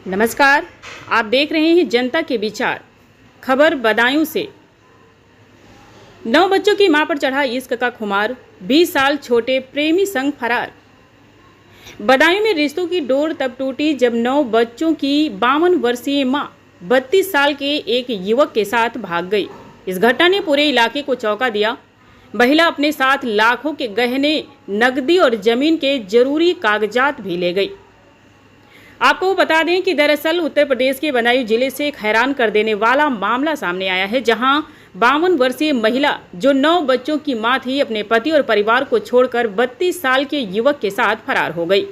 नमस्कार, आप देख रहे हैं जनता के विचार। खबर बदायूं से। 9 बच्चों की मां पर चढ़ा इश्क का खुमार, 20 साल छोटे प्रेमी संग फरार। बदायूं में रिश्तों की डोर तब टूटी जब 9 बच्चों की 52 वर्षीय मां 32 साल के एक युवक के साथ भाग गई। इस घटना ने पूरे इलाके को चौंका दिया। महिला अपने साथ लाखों के गहने, नकदी और जमीन के जरूरी कागजात भी ले गई। आपको बता दें कि दरअसल उत्तर प्रदेश के बदायूं जिले से एक हैरान कर देने वाला मामला सामने आया है, जहां 52 वर्षीय महिला जो 9 बच्चों की मां थी, अपने पति और परिवार को छोड़कर 32 साल के युवक के साथ फरार हो गई।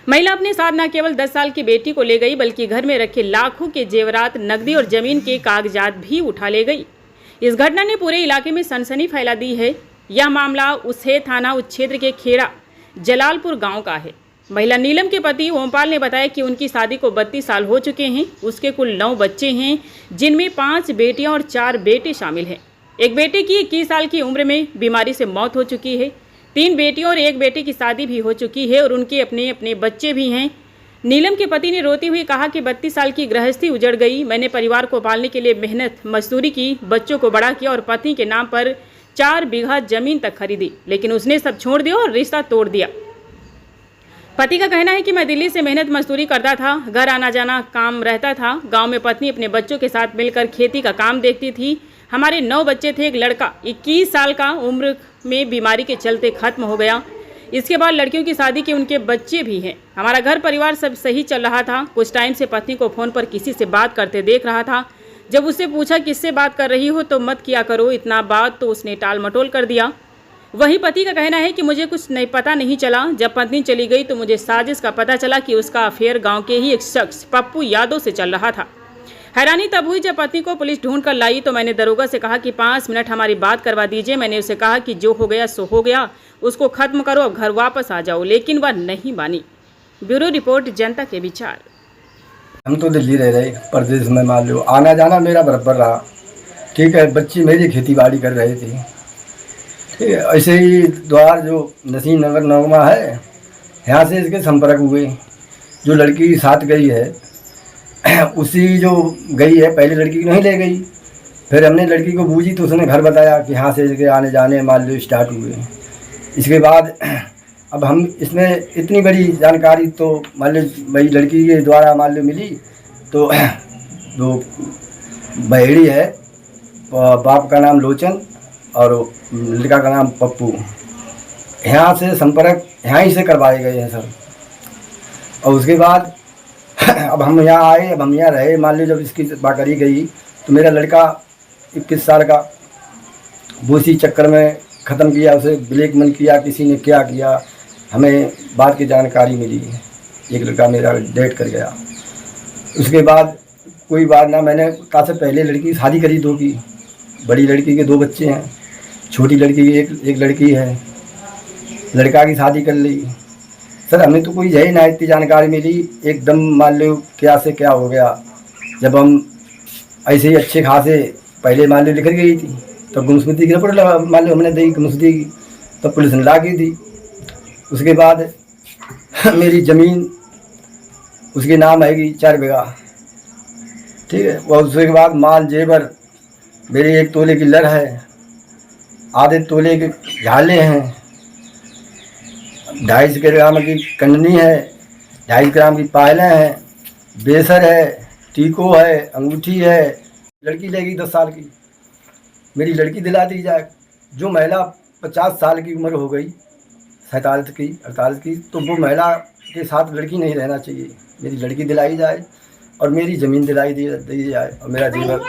महिला अपने साथ न केवल 10 साल की बेटी को ले गई, बल्कि घर में रखे लाखों के जेवरात, नकदी और जमीन के कागजात भी उठा ले गई। इस घटना ने पूरे इलाके में सनसनी फैला दी है। यह मामला उसहे थाना क्षेत्र के खेड़ा जलालपुर गाँव का है। महिला नीलम के पति ओमपाल ने बताया कि उनकी शादी को 32 साल हो चुके हैं। उसके कुल 9 बच्चे हैं, जिनमें 5 बेटियां और 4 बेटे शामिल हैं। एक बेटे की 21 साल की उम्र में बीमारी से मौत हो चुकी है। 3 बेटियों और एक बेटे की शादी भी हो चुकी है और उनके अपने अपने बच्चे भी हैं। नीलम के पति ने रोते हुए कहा कि 32 साल की गृहस्थी उजड़ गई। मैंने परिवार को पालने के लिए मेहनत मजदूरी की, बच्चों को बड़ा किया और पति के नाम पर 4 बीघा जमीन तक खरीदी, लेकिन उसने सब छोड़ दिया और रिश्ता तोड़ दिया। पति का कहना है कि मैं दिल्ली से मेहनत मजदूरी करता था, घर आना जाना काम रहता था। गांव में पत्नी अपने बच्चों के साथ मिलकर खेती का काम देखती थी। हमारे 9 बच्चे थे। एक लड़का 21 साल का उम्र में बीमारी के चलते खत्म हो गया। इसके बाद लड़कियों की शादी के उनके बच्चे भी हैं। हमारा घर परिवार सब सही चल रहा था। कुछ टाइम से पत्नी को फ़ोन पर किसी से बात करते देख रहा था। जब उससे पूछा किससे बात कर रही हो, तो मत किया करो इतना बात, तो उसने टाल मटोल कर दिया। वहीं पति का कहना है कि मुझे कुछ पता नहीं चला। जब पत्नी चली गई तो मुझे साजिश का पता चला कि उसका अफेयर गांव के ही एक शख्स पप्पू यादव से चल रहा था। हैरानी तब हुई जब पत्नी को पुलिस ढूंढ कर लाई तो मैंने दरोगा से कहा कि 5 मिनट हमारी बात करवा दीजिए। मैंने उसे कहा कि जो हो गया सो हो गया, उसको खत्म करो, अब घर वापस आ जाओ, लेकिन वह नहीं मानी। ब्यूरो रिपोर्ट, जनता के विचार। हम तो दिल्ली रह रहे, परदेश में मान लो आना जाना मेरा बराबर रहा। ठीक है, बच्ची मेरी खेती बाड़ी कर रहे थे। ठीक है, ऐसे ही द्वार जो नसीम नगर नगमा है, यहाँ से इसके संपर्क हुए। जो लड़की साथ गई है उसी जो गई है, पहले लड़की को नहीं ले गई। फिर हमने लड़की को बूझी तो उसने घर बताया कि यहाँ से इसके आने जाने मान लो स्टार्ट हुए। इसके बाद अब हम इसमें इतनी बड़ी जानकारी तो मान लो भाई लड़की के द्वारा मान लो मिली। तो जो बहेड़ी है, बाप का नाम लोचन और लड़का का नाम पप्पू, यहाँ से संपर्क यहाँ ही से करवाए गए हैं सर। और उसके बाद अब हम यहाँ आए, अब हम यहाँ रहे। मान लो जब इसकी बात करी गई तो मेरा लड़का 21 साल का भूसी चक्कर में ख़त्म किया, उसे ब्लैकमेल किया, किसी ने क्या किया, हमें बात की जानकारी मिली। एक लड़का मेरा डेट कर गया। उसके बाद कोई बात ना, मैंने कहा से पहले लड़की की शादी करी 2 की। बड़ी लड़की के 2 बच्चे हैं, छोटी लड़की की एक लड़की है। लड़का की शादी कर ली सर। हमें तो कोई यही ना इतनी जानकारी मिली, एकदम मान लो क्या से क्या हो गया। जब हम ऐसे ही अच्छे खासे पहले मान लो लिख गई थी, तो गुमशुदगी की रिपोर्ट मान लो हमने दी गुमशुदगी की, तो पुलिस ने ला की थी। उसके बाद मेरी ज़मीन उसके नाम आएगी 4 बीघा। ठीक है, और उसके बाद माल जेवर मेरी 1 तोले की लड़ है, आधे तोले के झाले हैं, 250 ग्राम की कंडनी है, 250 ग्राम की पायलें हैं, बेसर है, टीको है, अंगूठी है। लड़की लेगी 10 साल की, मेरी लड़की दिला दी जाए। जो महिला 50 साल की उम्र हो गई, 47 की 48 की, तो वो महिला के साथ लड़की नहीं रहना चाहिए। मेरी लड़की दिलाई जाए और मेरी ज़मीन दिलाई दी जाए और मेरा जीवन।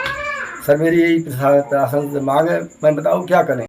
सर मेरी यही प्रशासन से मांग है। मैं बताऊँ क्या करें।